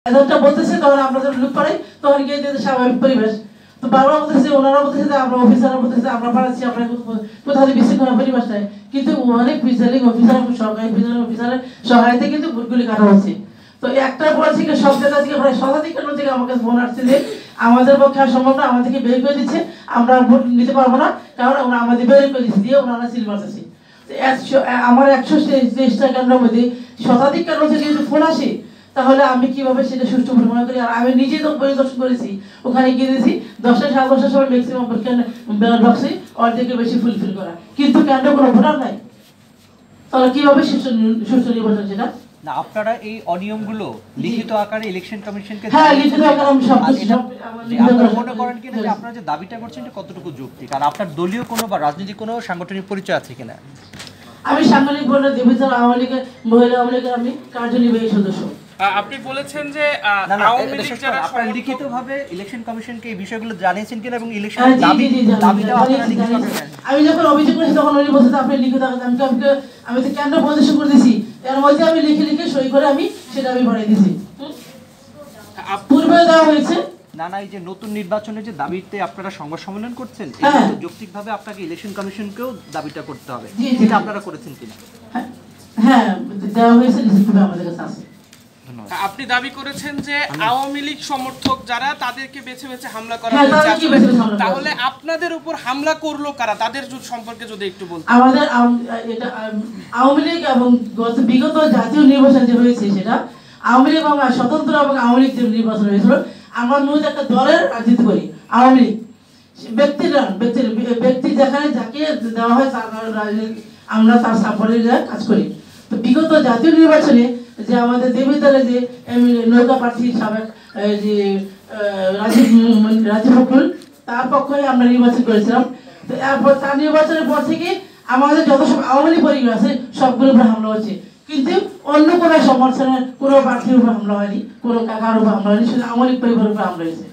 এতটা বলতেছে তখন আমরা যখন লুক পাই তখন গিয়ে যে স্বাভাবিক পরিবেশ। তো বারবার বলতেছে, ওনারা বলতেছে যে আমরা অফিসাররা বলতেছে আমরা পাঠাচ্ছি, আমরা কোথাও বিশৃঙ্খলা পরিবেশ নাই, কিন্তু অনেক প্রিসাইডিং অফিসার এবং সরকারি প্রিসাইডিং অফিসারের সহায়তায় কিন্তু ভোটগুলি কাটা হচ্ছে। তো একটার পর থেকে সব জায়গা থেকে প্রায় শতাধিক কেন্দ্র থেকে আমার কাছে ফোন আসছে যে আমাদের পক্ষে আর সম্ভব না, আমাদেরকে বের করে দিচ্ছে, আমরা ভোট নিতে পারবো না, কারণ ওরা আমাদের বের করে দিচ্ছে দিয়ে ওনারা সিল মারতেছে। আমার 123টা কেন্দ্রের মধ্যে শতাধিক কেন্দ্র থেকে যদি ফোন আসে তাহলে আমি কিভাবে সেটা সুষ্ঠু মনে করি। আর আমি নিজে তো পরিদর্শন করেছি, ওখানে গিয়ে দিয়েছি 10টা 10:30টার সময় ম্যাক্সিমাম ব্যালট বক্সে অর্ধেকের বেশি ফুলফিল করা, কিন্তু কেন্দ্রে কোনো ভোটার নাই, তাহলে কিভাবে সুষ্ঠু নির্বাচন সেটা? না, আপনারা এই অনিয়মগুলো লিখিত আকারে ইলেকশন কমিশনকে লিখিত আকারে আমি সব আপনারা মনে করেন কিনা যে আপনারা যে দাবিটা করছেন এটা কতটুকু যৌক্তিক, আর আপনার দলীয় কোনো বা রাজনৈতিক কোনো সাংগঠনিক পরিচয় আছে কিনা? আমি সাংগঠনিক বলে দেবীচর আওয়ামী লীগের মহিলা আওয়ামী লীগের আমি কার্যনির্বাহী সদস্য। আপনি বলেছেন যে আওয়ামী লীগ যারা আপনারা লিখিতভাবে ইলেকশন কমিশনকে এই বিষয়গুলো জানিয়েছেন কিনা এবং ইলেকশন দাবিটা আপনারা লিখিতভাবে? আমি যখন অভিযোগ করেছি তখন উনি বলছেন আপনি লিখিত আমি তো কেন্দ্র প্রদর্শন করে দিয়েছি, এর মধ্যে আমি লিখে সই করে আমি সেটা আমি ভরে দিয়েছি, পূর্বে দেওয়া হয়েছে। না, এই যে নতুন নির্বাচনের যে দাবিতে আপনারা সংবাদ সম্মেলন করছেন, এটা তো যৌক্তিকভাবে আপনাকে ইলেকশন কমিশনকেও দাবিটা করতে হবে, এটা আপনারা করেছেন কিনা? হ্যাঁ, দেওয়া হয়েছে, লিখিতভাবে আমাদের কাছে আছে। আপনি দাবি করেছেন যে আওয়ামী লীগ সমর্থক যারা তাদেরকে বেছে বেছে হামলা করা হয়েছে, তাহলে আপনাদের উপর হামলা করলো কারা, তাদের সম্পর্কে যদি একটু বলতেন। আমাদের আওয়ামী লীগ এবং বিগত জাতীয় নির্বাচন যে হয়েছে সেটা আওয়ামী লীগ এবং স্বতন্ত্র এবং আওয়ামী লীগ যে নির্বাচন হয়েছিল, আমরা মূলত একটা দলের রাজনীতি করি। আওয়ামী লীগ ব্যক্তি যেখানে যাকে দেওয়া হয় আমরা তার সাপোর্টে কাজ করি। তো বিগত জাতীয় নির্বাচনে যে আমাদের দেবীদ্বারে যে নৌকা প্রার্থী সাবেক যে রাজীব ফখরুল, তার পক্ষে আমরা নির্বাচন করেছিলাম। তো এরপর তার নির্বাচনের পর থেকে আমাদের যত সব আওয়ামী লীগ পরিবার আছে সবগুলোর উপর হামলা হচ্ছে, কিন্তু অন্য কোনো সমর্থনের কোনো প্রার্থীর উপর হামলা হয়নি, কোনো কাকার উপর হামলা হয়নি, শুধু আওয়ামী লীগ পরিবারের উপর হামলা হয়েছে।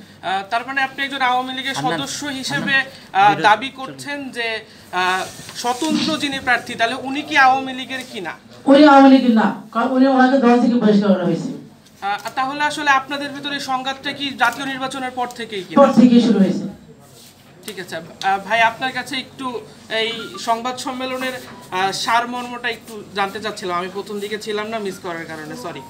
তার মানে আপনি একজন আওয়ামী লীগের সদস্য হিসেবে দাবি করছেন যে স্বতন্ত্র যিনি প্রার্থী, তাহলে উনি কি আওয়ামী লীগের কিনা? উনি আওয়ামী লীগের না, কারণ উনি ওনাকে দল থেকে বহিষ্কার করা হয়েছে। তাহলে আসলে আপনাদের ভিতরে সংঘাতটা কি জাতীয় নির্বাচনের পর থেকেই কি? পর থেকেই শুরু হয়েছে। ঠিক আছে ভাই, আপনার কাছে একটু এই সংবাদ সম্মেলনের সারমর্মটা একটু জানতে চাচ্ছিলাম, আমি প্রথম দিকে ছিলাম না, মিস করার কারণে সরি।